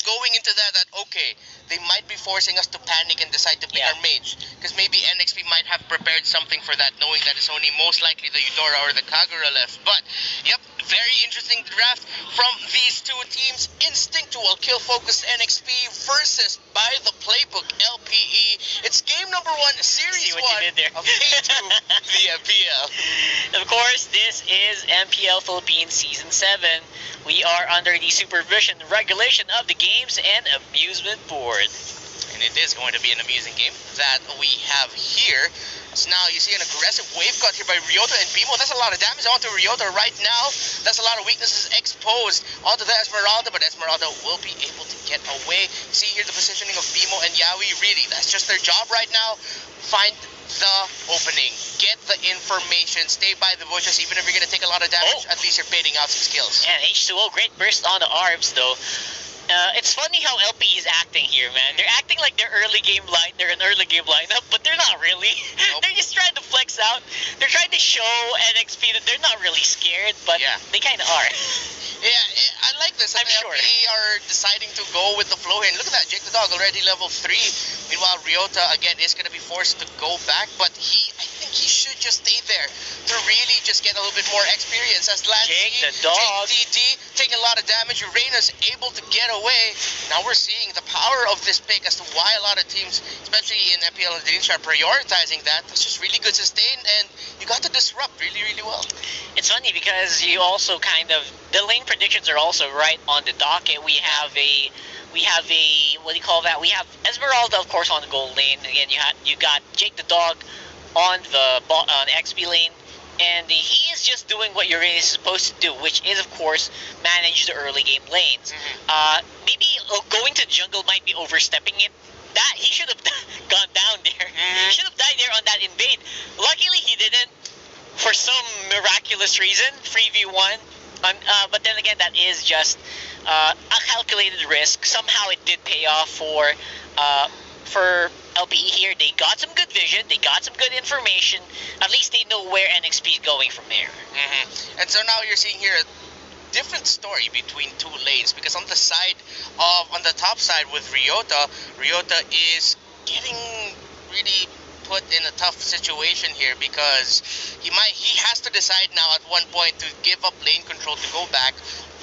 going into that okay, they might be forcing us to panic and decide to pick our mage, because maybe NXP might have prepared something for that, knowing that it's only most likely the Eudora or the Kagura left. But yep, very interesting draft from these two teams. Instinctual kill focused NXP versus by the playbook LPE. It's game number 1, series 1 of K2 the MPL. Of course, this is MPL Philippines Season 7. We are under the supervision and regulation of the Games and Amusement Board. And it is going to be an amusing game that we have here. So now you see an aggressive wave cut here by Ryota and BMO. That's a lot of damage onto Ryota right now. That's a lot of weaknesses exposed onto the Esmeralda, but Esmeralda will be able to get away. See here the positioning of BMO and Yawi. Really, that's just their job right now. Find the opening, get the information, stay by the bushes. Even if you're going to take a lot of damage, at least you're baiting out some skills. And H2O, great burst on the ARBs though. It's funny how LP is acting here, man. They're acting like they're an early game lineup, but they're not really. Nope. They're just trying to flex out. They're trying to show NXP that they're not really scared, but they kind of are. Yeah, I like this. I'm sure. LP are deciding to go with the flow here. And look at that, Jake the Dog already level 3. Meanwhile, Ryota, again, is going to be forced to go back, but I think he should just stay there to really just get a little bit more experience. As Lance, Jake the Dog, JTD taking a lot of damage. Uranus able to get away. Now we're seeing the power of this pick as to why a lot of teams, especially in MPL and Dreamstar, are prioritizing that. That's just really good sustain, and you got to disrupt really, really well. It's funny because you also the lane predictions are also right on the docket. We have a what do you call that? We have Esmeralda, of course, on the gold lane. Again, you got Jake the Dog on the XP lane, and he is just doing what Uranus is supposed to do, which is, of course, manage the early game lanes. Maybe going to jungle might be overstepping it. That he should have gone down there. He should have died there on that invade. Luckily, he didn't. For some miraculous reason, 3v1. But then again, that is just a calculated risk. Somehow it did pay off for LPE here. They got some good vision. They got some good information. At least they know where NXP is going from there. And so now you're seeing here a different story between two lanes, because on the top side with Ryota is getting really put in a tough situation here, because he has to decide now at one point to give up lane control to go back,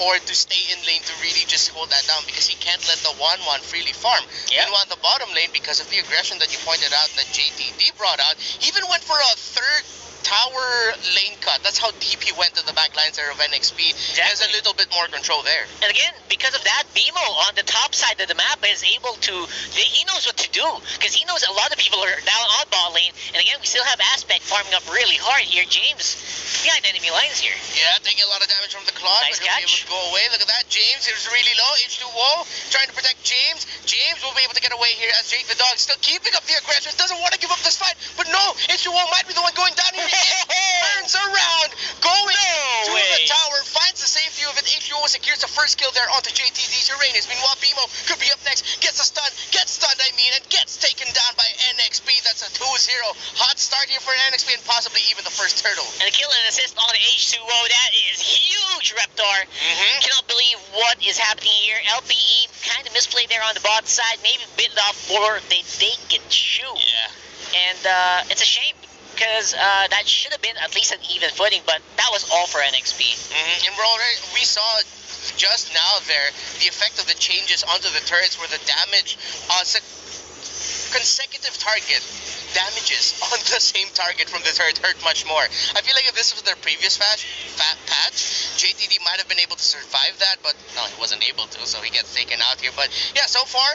or to stay in lane to really just hold that down, because he can't let the 1-1 freely farm. Meanwhile, on the bottom lane, because of the aggression that you pointed out that JTD brought out, he even went for a third tower lane cut. That's how deep he went to the back lines there of NXP. Exactly. There's a little bit more control there. And again, because of that, BMO on the top side of the map is able to, he knows what to do, because he knows a lot of people are down on bot lane. And again, we still have Aspect farming up really hard here. James behind enemy lines here. Yeah, taking a lot of damage from the Claude, nice but he'll catch. be able to go away. Look at that, James is really low. H2O trying to protect James. James will be able to get away here as Jake the Dog still keeping up the aggression. Doesn't want to give up this fight, but no, H2O might be the one going down here. Turns around, going to the tower, finds the safety of it. H2O secures the first kill there onto JTD's Uranus. Meanwhile, BMO could be up next, gets stunned, and gets taken down by NXP. That's a 2-0. Hot start here for NXP, and possibly even the first turtle. And a kill and assist on H2O. That is huge, Reptar. Cannot believe what is happening here. LPE kind of misplayed there on the bot side. Maybe bit off more they can shoot. Yeah. And it's a shame, because that should have been at least an even footing, but that was all for NXP. And we saw just now there the effect of the changes onto the turrets, where the damage on consecutive target damages on the same target from the turret hurt much more. I feel like if this was their previous patch, JTD might have been able to survive that, but no, he wasn't able to, so he gets taken out here. But yeah, so far,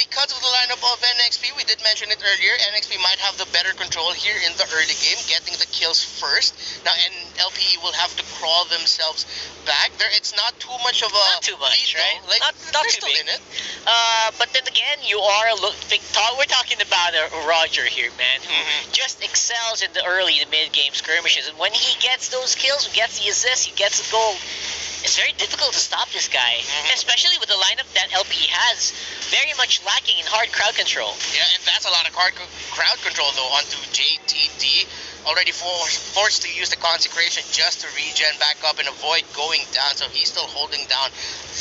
because of the lineup of NXP, we did mention it earlier, NXP might have the better control here in the early game, getting the kills first. Now, and LPE will have to crawl themselves back. It's not too much of a not too much, lead, right? Like, not too still big. in it. But then again, we're talking about Roger here, man, who just excels in the early to mid-game skirmishes. And when he gets those kills, he gets the assists, he gets the goal, it's very difficult to stop this guy, especially with the lineup that LP has, very much lacking in hard crowd control. Yeah, and that's a lot of crowd control, though, onto JTD. already forced to use the consecration just to regen back up and avoid going down. So he's still holding down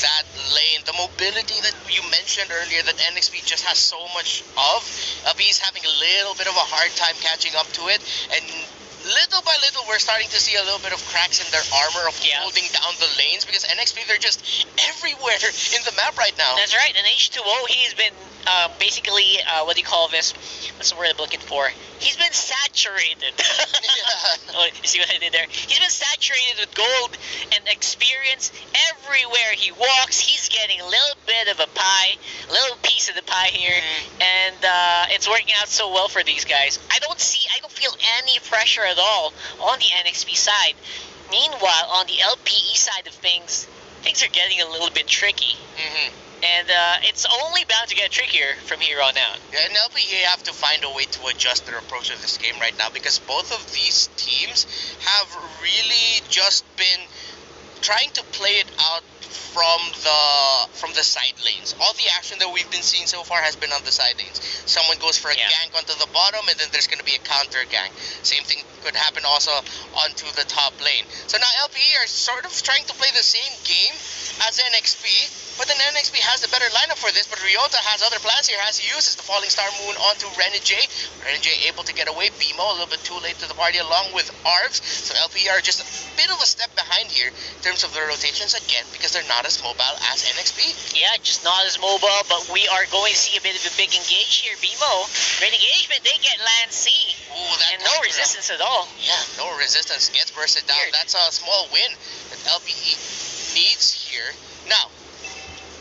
that lane. The mobility that you mentioned earlier that NXP just has so much of, LPE's having a little bit of a hard time catching up to it, and little by little we're starting to see a little bit of cracks in their armor of holding down the lanes, because NXP, they're just everywhere in the map right now. That's right, and H2O, he's been basically, what do you call this? What's the word I'm looking for? He's been saturated. Oh, you see what I did there? He's been saturated with gold and experience. Everywhere he walks, he's getting a little bit of a pie, a little piece of the pie here, and it's working out so well for these guys. I don't feel any pressure at all on the NXP side. Meanwhile, on the LPE side of things are getting a little bit tricky. And it's only bound to get trickier from here on out. Yeah, and LPE have to find a way to adjust their approach to this game right now, because both of these teams have really just been trying to play it out from the side lanes. All the action that we've been seeing so far has been on the side lanes. Someone goes for a gank onto the bottom, and then there's going to be a counter gank. Same thing could happen also onto the top lane. So now LPE are sort of trying to play the same game as NXP, but then NXP has the better lineup for this, but Ryota has other plans here as he uses the Falling Star Moon onto Renegade. Renegade able to get away. BMO a little bit too late to the party along with Arvs. So LPE are just a bit of a step behind here in terms of their rotations again, because they're not as mobile as NXP. Yeah, just not as mobile, but we are going to see a bit of a big engage here. BMO, great engagement, they get land C. Ooh, and no resistance at all. Yeah, no resistance, gets bursted down. That's a small win that LPE needs here. Now,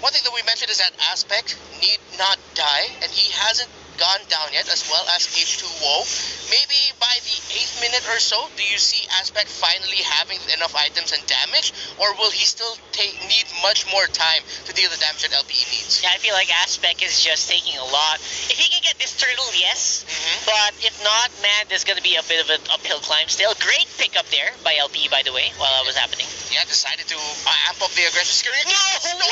one thing that we mentioned is that Aspect need not die, and he hasn't gone down yet, as well as H2O. Maybe by the 8th minute or so, do you see Aspect finally having enough items and damage, or will he still need much more time to deal the damage that LPE needs? Yeah, I feel like Aspect is just taking a lot. If he can get this turtle, yes, but if not, man, there's going to be a bit of an uphill climb still. Great pickup there by LPE, by the way, while that was happening. Yeah, decided to amp up the aggression. No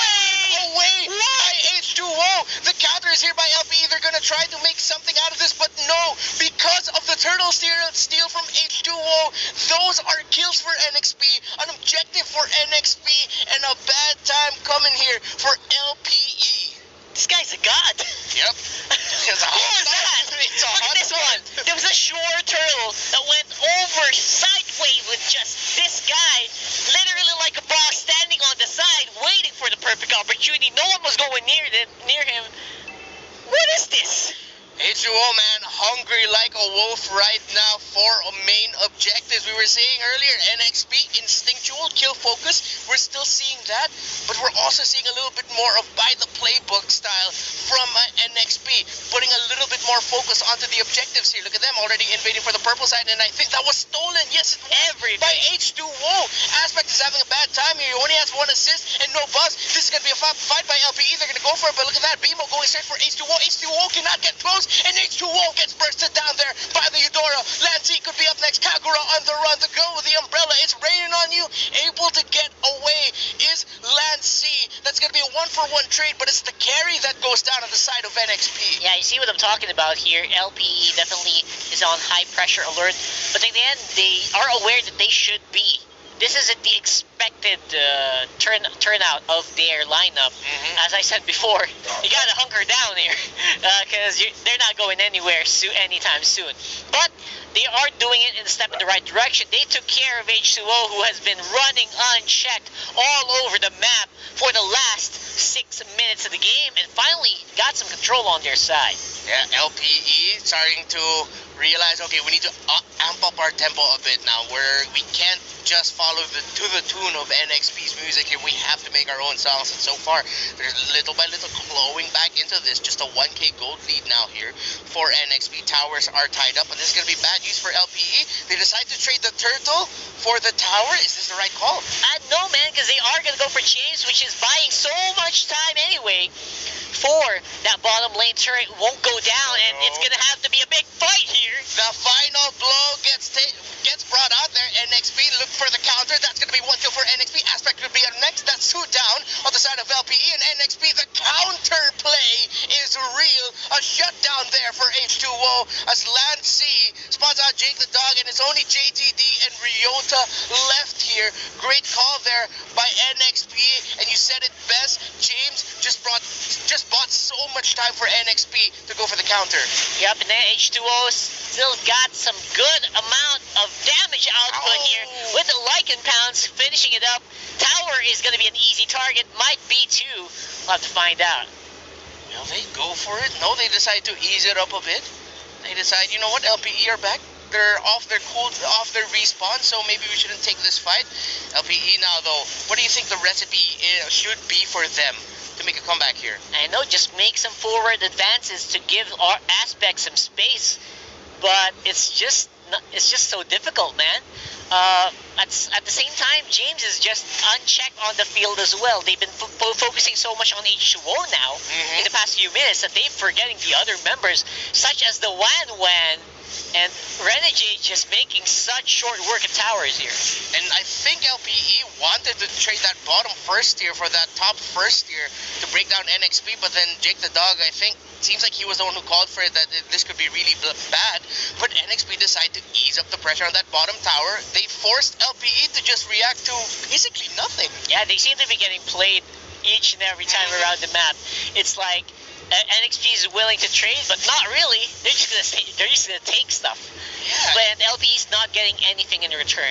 way! By H2O! The counter is here by LPE. They're going to try to make something out of this, but no, because of the turtle steal from H2O, those are kills for NXP, an objective for NXP, and a bad time coming here for LPE. This guy's a god. Yep. Who was that? Look at this one. There was a shore turtle that went over sideways with just this guy, literally like a boss standing on the side, waiting for the perfect opportunity. No one was going near him. What is this? H2O, man, hungry like a wolf right now for main objectives. We were saying earlier, NXP, instinctual, kill focus. We're still seeing that, but we're also seeing a little bit more of by the playbook style from NXP, putting a little bit more focus onto the objectives here. Look at them already invading for the purple side, and I think that was stolen. Yes, it was by H2O. Aspect is having a bad time here. He only has 1 assist and no buzz. This is going to be a fight by LPE. They're going to go for it, but look at that. BMO going straight for H2O. H2O cannot get close, and H2O gets bursted down there by the Eudora. Lancy could be up next. Kagura on the run to go with the umbrella. It's raining on you. Able to get away is Lancy. That's going to be a 1-for-1 trade, but it's the carry that goes down on the side of NXP. Yeah, you see what I'm talking about here. LPE definitely is on high pressure alert, but in the end, they are aware that they should be. This isn't the expected turnout of their lineup. As I said before, you gotta hunker down here because they're not going anywhere anytime soon. But they are doing it in a step in the right direction. They took care of H2O, who has been running unchecked all over the map for the last 6 minutes of the game, and finally got some control on their side. Yeah, LPE starting to realize, okay, we need to amp up our tempo a bit now, where we can't just follow to the tune of NXP's music here. We have to make our own songs, and so far there's little by little clawing back into this. Just a 1k gold lead now here for NXP. Towers are tied up, and this is going to be bad news for LPE. They decide to trade the turtle for the tower. Is this the right call? No, man, because they are going to go for James, which is buying so much time anyway. For that bottom lane turret won't go down, and it's going to have to be a big fight here. The final blow gets brought out there. NXP look for the counter. That's going to be 1 kill for NXP. Aspect will be up next. That's 2 down on the side of LPE, and NXP, the counter play is real. A shutdown there for H2O as Lancy spots out Jake the dog and It's only JTD and Ryota left here. Great call there by NXP, and you said it best. James just bought so much time for NXP to go for the counter. Yep, and then H2O still got some good amount of damage output here with the Lycan Pounds finishing it up. Tower is going to be an easy target. Might be too. We'll have to find out. Will they go for it? No, they decide to ease it up a bit. They decide, you know what, LPE are back. They're off their respawn, so maybe we shouldn't take this fight. LPE now, though, what do you think the recipe should be for them to make a comeback here? I know, just make some forward advances to give our Aspect some space, but it's just so difficult, man. At the same time, James is just unchecked on the field as well. They've been focusing so much on H2O now in the past few minutes that they're forgetting the other members, such as the Wan and Renegade just making such short work of towers here. And I think LPE wanted to trade that bottom first tier for that top first tier to break down NXP, but then Jake the Dog, I think, seems like he was the one who called for it, that this could be really bad. But NXP decided to ease up the pressure on that bottom tower. They forced LPE to just react to basically nothing. Yeah, they seem to be getting played each and every time around the map. It's like NXP is willing to trade, but not really. They're just gonna take stuff. Yeah. And LPE is not getting anything in return.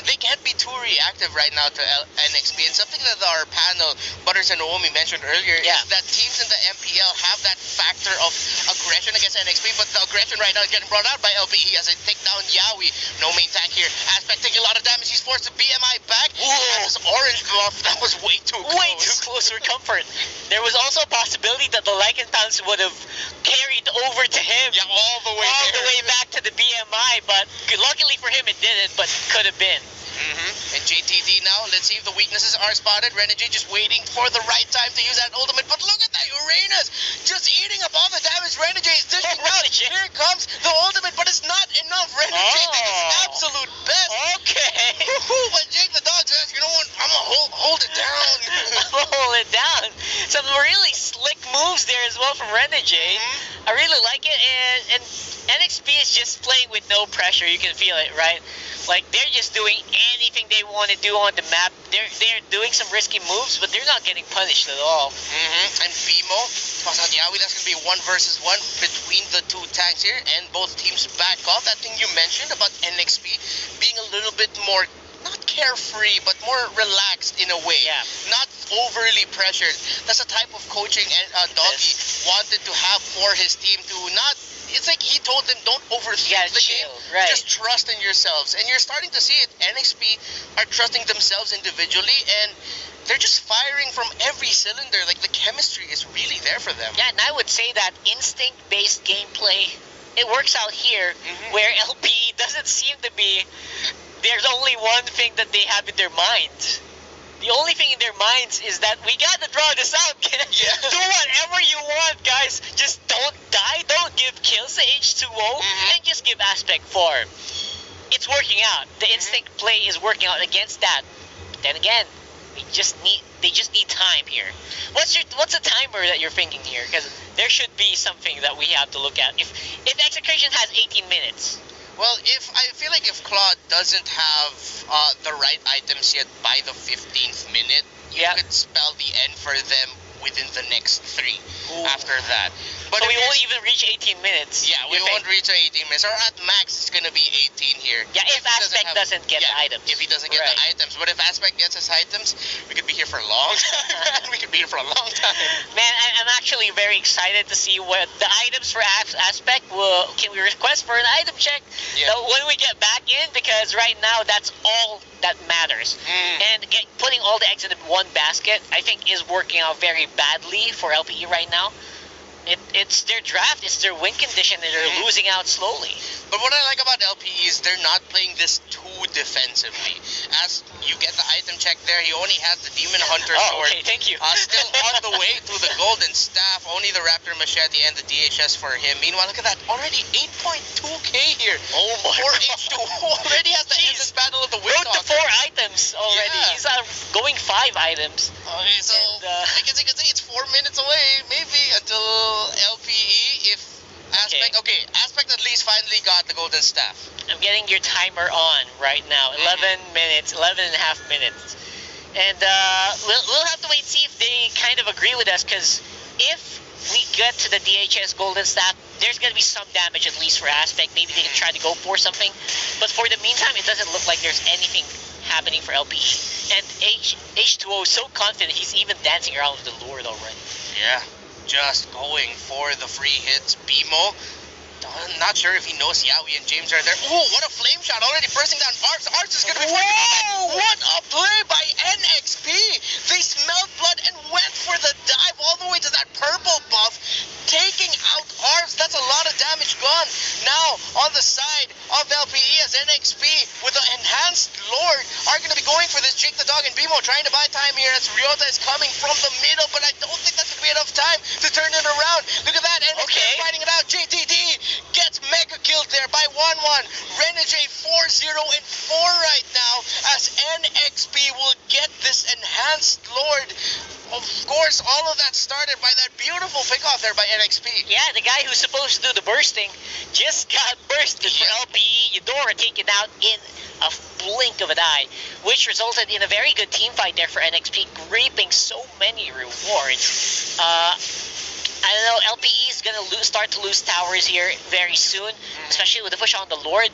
They can't be too reactive right now to NXP. And something that our panel, Butters and Naomi, mentioned earlier is that teams in the MPL have that factor of aggression against NXP, but the aggression right now is getting brought out by LPE as they take down Yawi. No main tank here. Aspect taking a lot of damage. He's forced to BMI back. Has his orange glove. That was way too close. Way too close for comfort. There was also a possibility that the Lycan Pounds would have carried over to him. Yeah, all the way back to the BMI, but luckily for him it didn't, but could have been. And JTD now, let's see if the weaknesses are spotted. Renegade just waiting for the right time to use that ultimate, but look at that, Uranus just eating up all the damage. Renegade is dishing out. Here comes the ultimate, but it's not enough. Renegade did his absolute best. Okay. But Jake the Dog says, you know what, I'm gonna hold it down. I'm gonna hold it down. Some really slick moves there as well from Renegade. I really like it, and NXP is just playing with no pressure. You can feel it, right? Like, they're just doing anything they want to do on the map. They're doing some risky moves, but they're not getting punished at all. And Fimo, Yawi, that's going to be 1 versus 1 between the two tanks here, and both teams back off. That thing you mentioned about NXP being a little bit more, not carefree, but more relaxed in a way. Yeah. Not overly pressured. That's the type of coaching Doggy wanted to have for his team to not... It's like he told them, don't overthink the game. Right. Just trust in yourselves. And you're starting to see it. NXP are trusting themselves individually, and they're just firing from every cylinder. Like, the chemistry is really there for them. Yeah, and I would say that instinct-based gameplay, it works out here, where LPE doesn't seem to be... There's only one thing that they have in their minds. The only thing in their minds is that we gotta draw this out. Do whatever you want, guys. Just don't die. Don't give kills to H2O, and just give Aspect farm. It's working out. The instinct play is working out against that. But then again, they just need time here. What's the timer that you're thinking here? Because there should be something that we have to look at. If Execution has 18 minutes. Well, I feel like if Claude doesn't have the right items yet by the 15th minute, you could spell the end for them within the next 3 after that. But so we won't even reach 18 minutes. Yeah, we won't reach 18 minutes. Or at max, it's going to be 18 here. Yeah, if Aspect doesn't get the items. If he doesn't get the items. But if Aspect gets his items, we could be here for a long time. We could be here for a long time. Man, I'm actually very excited to see what the items for Aspect will... Can we request for an item check? Yeah. When we get back in, because right now, that's all that matters. And putting all the eggs in one basket, I think, is working out very badly for LPE right now. It's their draft, it's their win condition, and they're losing out slowly. But what I like about LPE is they're not playing this too defensively. As you get the item check there, he only has the Demon Hunter sword. Okay, thank you. Still on the way to the Golden Staff, only the Raptor Machete and the DHS for him. Meanwhile, look at that, already 8.2k here. Oh my god. H2 already has the endless battle of the Wind Road to 4 items already. He's going 5 items. Okay, so I guess you could say it's 4 minutes away, maybe, until LPE, if Aspect, Aspect at least finally got the Golden Staff. I'm getting your timer on right now. 11 minutes, 11 and a half minutes. And we'll have to wait and see if they kind of agree with us, because if we get to the DHS Golden Staff, there's going to be some damage at least for Aspect. Maybe they can try to go for something. But for the meantime, it doesn't look like there's anything happening for LPE. And H2O is so confident he's even dancing around with the Lord already. Yeah, just going for the free hits. BMO, I'm not sure if he knows Yawi and James are there. Oh, what a flame shot already bursting down Arts. Arts is going to be... Whoa! What a play by NXP! They smelled blood and went for the dive all the way to that purple buff, taking out Arts. That's a lot of damage gone. Now, on the side of LPE as NXP with the enhanced Lord are going to be going for this Jake the Dog and BMO trying to buy time here as Ryota is coming from the middle, but I don't think that's going to be enough time to turn it around. Look at that, NXP fighting it out. JTD gets mega killed there by 1-1. Renegade 4-0 and 4 right now as NXP will get this enhanced Lord. Of course, all of that started by that beautiful pick-off there by NXP. Yeah, the guy who's supposed to do the bursting just got bursted for LPE. Eudora taken out in a blink of an eye, which resulted in a very good team fight there for NXP, reaping so many rewards. I don't know, LPE is going to start to lose towers here very soon, especially with the push on the Lord.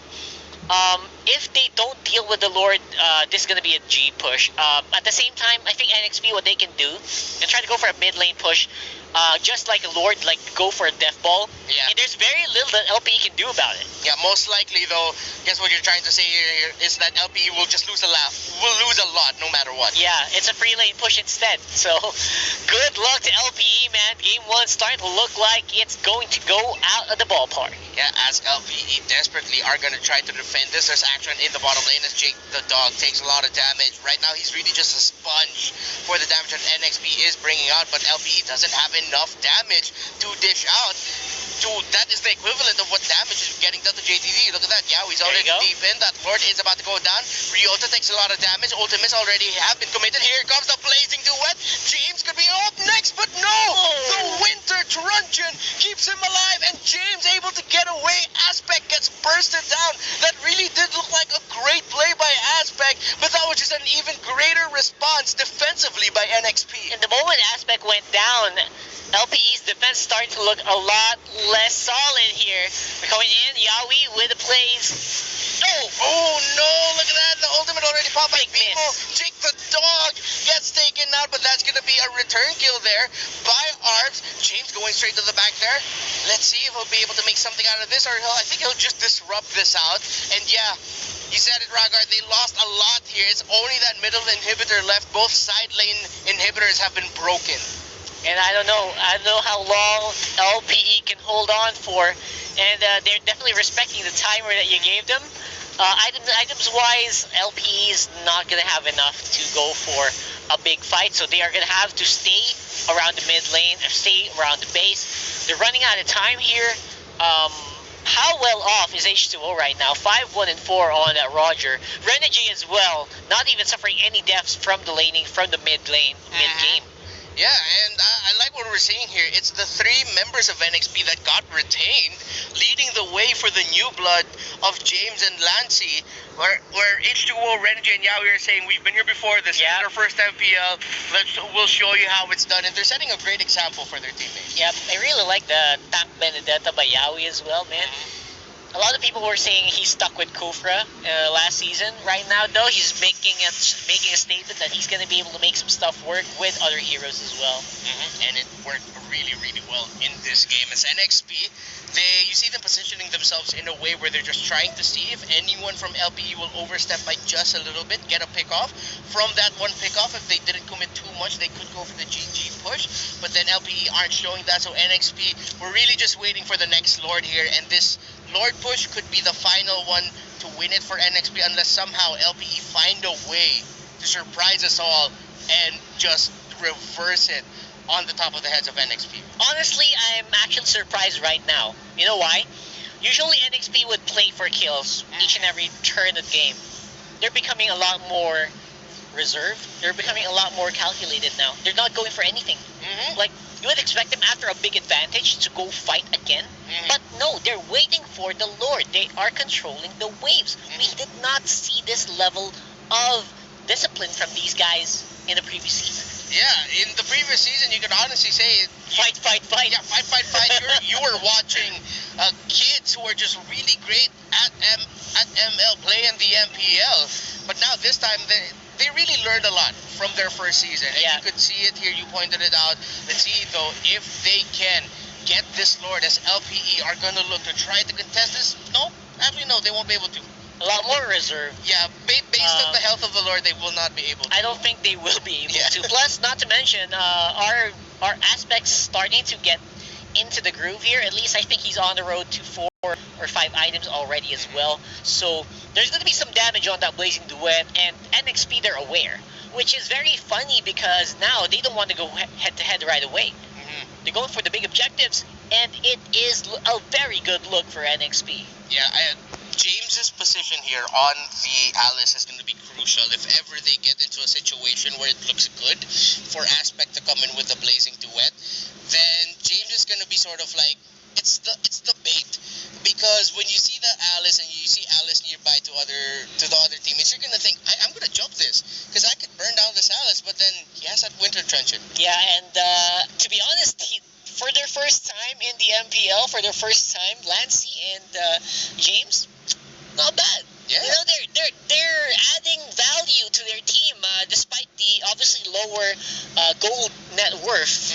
If they don't deal with the Lord, this is going to be a G push. At the same time, I think NXP, what they can do, and try to go for a mid lane push, just like a Lord, like go for a death ball. Yeah. And there's very little that LPE can do about it. Yeah, most likely though, guess what you're trying to say here is that LPE will just lose a lot. Will lose a lot no matter what. Yeah, it's a free lane push instead. So, good luck to LPE, man. Game 1 starting to look like it's going to go out of the ballpark. Yeah, as LPE desperately are going to try to defend this. There's action in the bottom lane as Jake the Dog takes a lot of damage. Right now, he's really just a sponge for the damage that NXP is bringing out, but LPE doesn't have enough damage to dish out. That is the equivalent of what damage is getting done to JTD. Look at that. Yeah, he's already deep in. That Lord is about to go down. Ryota takes a lot of damage. Ultimates already have been committed. Here comes the blazing duet. James could be up next, but no! The Winter Truncheon keeps him alive, and James able to get away. Aspect gets bursted down. That really did look like a great play by Aspect, but that was just an even greater response defensively by NXP. And the moment Aspect went down, LPE's defense starting to look a lot less solid here. We're coming in, Yawi with the plays. Oh no, look at that. The ultimate already popped by BMO. Jake the Dog gets taken out, but that's going to be a return kill there by Arbs. James going straight to the back there. Let's see if he'll be able to make something out of this, or I think he'll just disrupt this out. And yeah, you said it, Ragard, they lost a lot here. It's only that middle inhibitor left. Both side lane inhibitors have been broken. And I don't know how long LPE can hold on for, and they're definitely respecting the timer that you gave them. Items wise, LPE is not going to have enough to go for a big fight, so they are going to have to stay around the mid lane, or stay around the base. They're running out of time here. How well off is H2O right now? 5-1 and 4 on Roger. Renegade as well, not even suffering any deaths from the laning, from the mid lane, mid game. Yeah, and I like what we're seeing here. It's the 3 members of NXP that got retained, leading the way for the new blood of James and Lancy, where H2O, Renegade, and Yawi are saying, we've been here before, this is our first FPL, we'll show you how it's done, and they're setting a great example for their teammates. Yep, I really like the Tank Benedetta by Yawi as well, man. A lot of people were saying he's stuck with Kufra last season. Right now, though, he's making a statement that he's going to be able to make some stuff work with other heroes as well. And it worked really, really well in this game. As NXP, you see them positioning themselves in a way where they're just trying to see if anyone from LPE will overstep by just a little bit, get a pick-off. From that one pick-off, if they didn't commit too much, they could go for the GG push. But then LPE aren't showing that, so NXP, we're really just waiting for the next Lord here, and this Lord push could be the final one to win it for NXP unless somehow LPE find a way to surprise us all and just reverse it on the top of the heads of NXP. Honestly, I'm actually surprised right now. You know why? Usually NXP would play for kills each and every turn of the game. They're becoming a lot more reserved. They're becoming a lot more calculated now. They're not going for anything. Like, you would expect them after a big advantage to go fight again. But no, they're waiting for the Lord. They are controlling the waves. We did not see this level of discipline from these guys in the previous season. Yeah, in the previous season, you could honestly say Fight, fight, fight. yeah, fight. You were watching kids who are just really great at ML play in the MPL, but now this time they really learned a lot from their first season, and Yeah. you could see it here. You pointed it out. Let's see though if they can get this Lord, as LPE are going to look to try to contest this. No, actually no, they won't be able to. A lot more reserve. Yeah, based on the health of the Lord, they will not be able to. I don't think they will be able Yeah. to. Plus, not to mention, our aspects starting to get into the groove here. At least I think he's on the road to 4 or 5 items already as well. So there's going to be some damage on that Blazing Duet, and NXP they're aware, which is very funny because now they don't want to go head to head right away. They're going for the big objectives, and it is a very good look for NXP. Yeah, James's position here on the Alice is going to be crucial if ever they get into a situation where it looks good for Aspect to come in with the Blazing Duet. Then James is going to be sort of like it's the bait, because when you see the Alice and you see Alice nearby to the other teammates, you're going to think I'm going to jump this because I could burn down this Alice, but then he has that Winter Trenchant. Yeah, and to be honest, for their first time in the MPL, for their first time, Lancey and James, not bad. Yeah. You know, they're adding value to their team, despite the obviously lower gold net worth.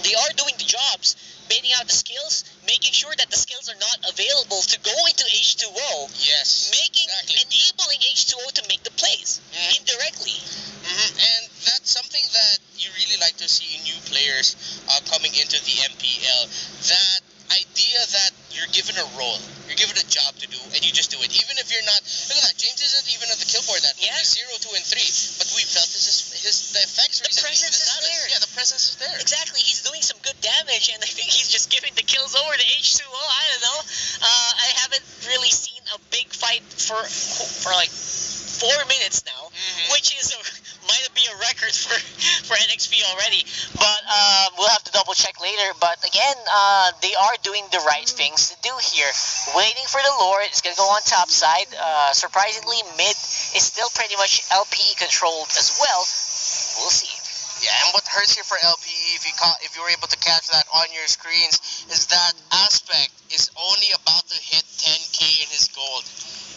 They are doing the jobs, baiting out the skills, making sure that the skills are not available to go into H2O. Yes. Enabling H2O to make the plays indirectly. And that's something that you really like to see in new players coming into the MPL. That idea that you're given a role, you're given a job to do, and you just do it. Even if you're not, look at that, James isn't even on the kill board that much. Yeah. He's 0, 2, and 3. But we felt the effects The recently presence with his is Alice. there. Yeah, the presence is there. Exactly, he's doing some good damage, and I think he's just giving the kills over to H2O. I don't know. I haven't really seen a big fight for like 4 minutes now, which is might be a record for NXP already. But we'll have to double check later. But again, they are doing the right things to do here. Waiting for the Lord. It's gonna go on top side. Surprisingly, mid is still pretty much LPE controlled as well. We'll see. Yeah, and what hurts here for LPE, if you were able to catch that on your screens, is that Aspect is only about to hit 10k in his gold,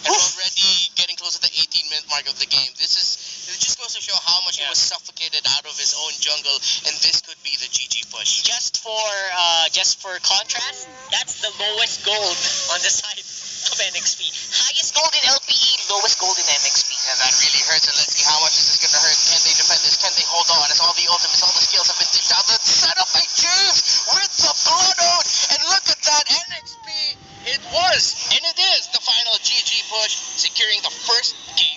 and we're already getting close to the 18-minute mark of the game. It just goes to show how much he was suffocated out of his own jungle, and this could be the GG push. Just for contrast, that's the lowest gold on the side of NXP. Highest gold in LPE, lowest gold in NXP. And that really hurts, and let's see how much this is going to hurt. Can they defend this? Can they hold on? As all the ultimates, all the skills have been dished out. The setup by James with the Blood Oath, and look at that, NXP, it was, and it is, the final GG push, securing the first game